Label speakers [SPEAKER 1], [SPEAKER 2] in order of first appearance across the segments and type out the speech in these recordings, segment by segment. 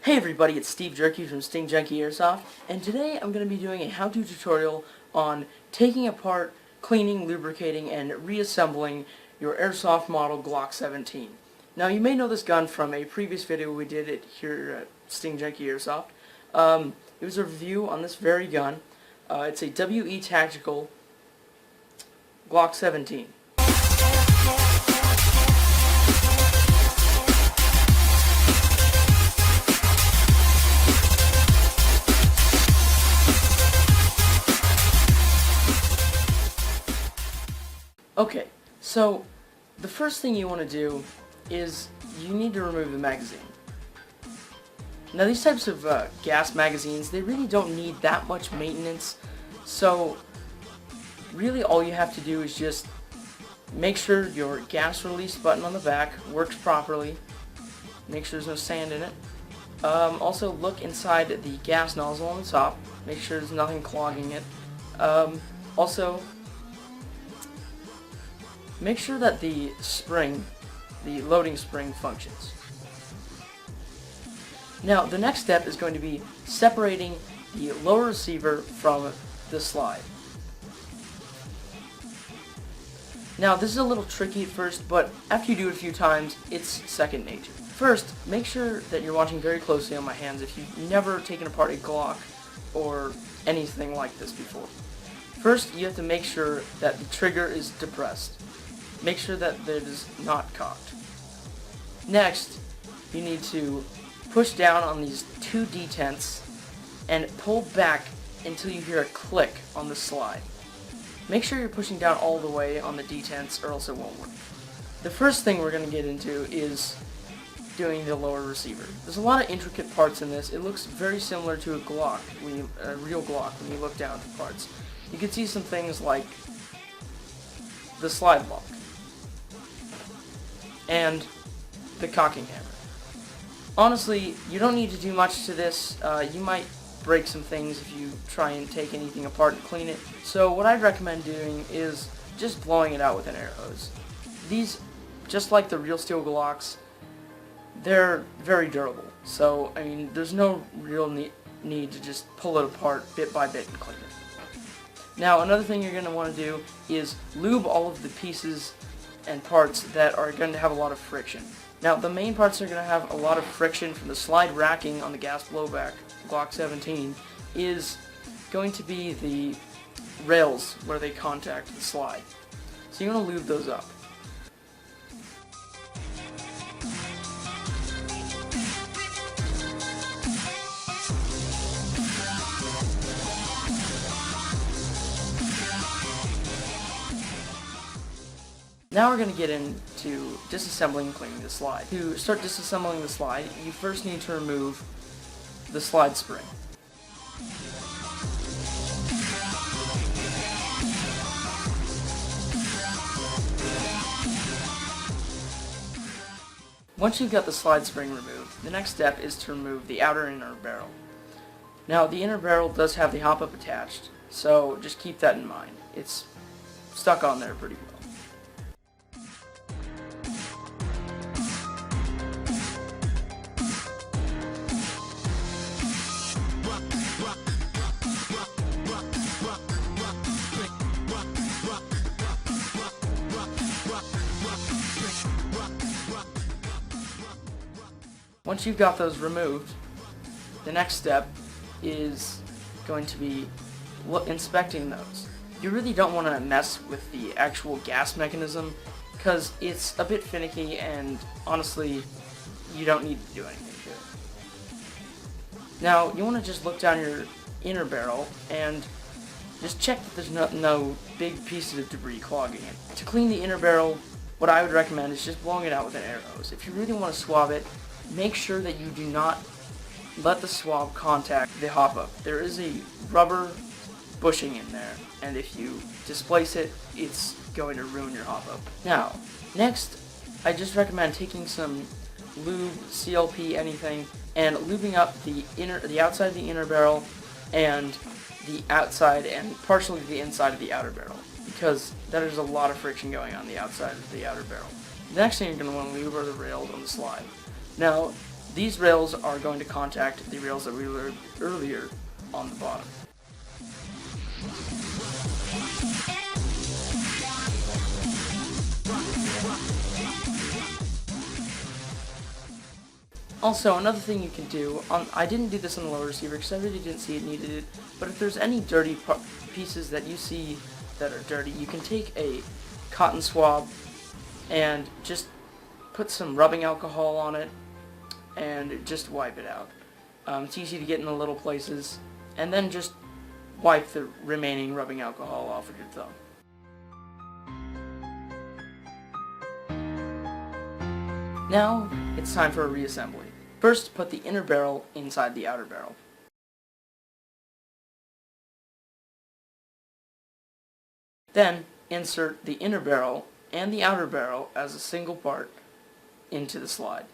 [SPEAKER 1] Hey everybody, it's Steve Jerky from Steve Jerky Airsoft, and today I'm going to be doing a how-to tutorial on taking apart, cleaning, lubricating, and reassembling your Airsoft model Glock 17. Now you may know this gun from a previous video we did it here at Steve Jerky Airsoft. It was a review on this very gun. It's a WE Tactical Glock 17. Okay, so the first thing you want to do is you need to remove the magazine. Now these types of gas magazines, they really don't need that much maintenance, so really all you have to do is just make sure your gas release button on the back works properly, make sure there's no sand in it. Also look inside the gas nozzle on the top, make sure there's nothing clogging it. Also make sure that the spring, the loading spring, functions. Now, the next step is going to be separating the lower receiver from the slide. Now, this is a little tricky at first, but after you do it a few times, it's second nature. First, make sure that you're watching very closely on my hands if you've never taken apart a Glock or anything like this before. First, you have to make sure that the trigger is depressed. Make sure that it is not cocked. Next, you need to push down on these two detents and pull back until you hear a click on the slide. Make sure you're pushing down all the way on the detents or else it won't work. The first thing we're going to get into is doing the lower receiver. There's a lot of intricate parts in this. It looks very similar to a Glock, a real Glock, when you look down at the parts. You can see some things like the slide lock and the cocking hammer. Honestly, you don't need to do much to this. You might break some things if you try and take anything apart and clean it. So what I'd recommend doing is just blowing it out with an air hose. These, just like the real steel Glocks, they're very durable. So, I mean, there's no real need to just pull it apart bit by bit and clean it. Now, another thing you're going to want to do is lube all of the pieces and parts that are going to have a lot of friction. Now, the main parts that are going to have a lot of friction from the slide racking on the gas blowback Glock 17 is going to be the rails where they contact the slide. So you want to lube those up. Now we're going to get into disassembling and cleaning the slide. To start disassembling the slide, you first need to remove the slide spring. Once you've got the slide spring removed, the next step is to remove the outer and inner barrel. Now, the inner barrel does have the hop-up attached, so just keep that in mind. It's stuck on there pretty well. Once you've got those removed, the next step is going to be inspecting those. You really don't want to mess with the actual gas mechanism because it's a bit finicky and honestly you don't need to do anything to it. Now you want to just look down your inner barrel and just check that there's no big pieces of debris clogging it. To clean the inner barrel, what I would recommend is just blowing it out with an air hose. If you really want to swab it, make sure that you do not let the swab contact the hop-up. There is a rubber bushing in there, and if you displace it, it's going to ruin your hop-up. Now, next, I just recommend taking some lube, CLP, anything, and lubing up the outside of the inner barrel and the outside and partially the inside of the outer barrel, because there's a lot of friction going on the outside of the outer barrel. The next thing you're going to want to lube are the rails on the slide. Now, these rails are going to contact the rails that we learned earlier on the bottom. Also, another thing you can do, I didn't do this on the lower receiver because I really didn't see it needed it, but if there's any dirty pieces that you see that are dirty, you can take a cotton swab and just put some rubbing alcohol on it and just wipe it out. It's easy to get in the little places, and then just wipe the remaining rubbing alcohol off with your thumb. Now, it's time for a reassembly. First, put the inner barrel inside the outer barrel. Then, insert the inner barrel and the outer barrel as a single part into the slide.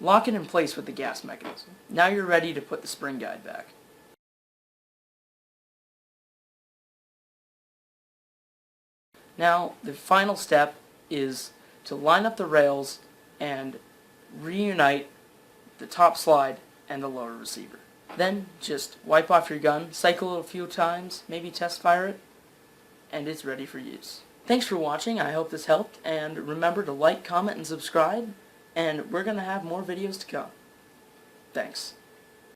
[SPEAKER 1] Lock it in place with the gas mechanism. Now you're ready to put the spring guide back. Now, the final step is to line up the rails and reunite the top slide and the lower receiver. Then just wipe off your gun, cycle it a few times, maybe test fire it, and it's ready for use. Thanks for watching, I hope this helped, and remember to like, comment, and subscribe, and we're going to have more videos to come. Thanks.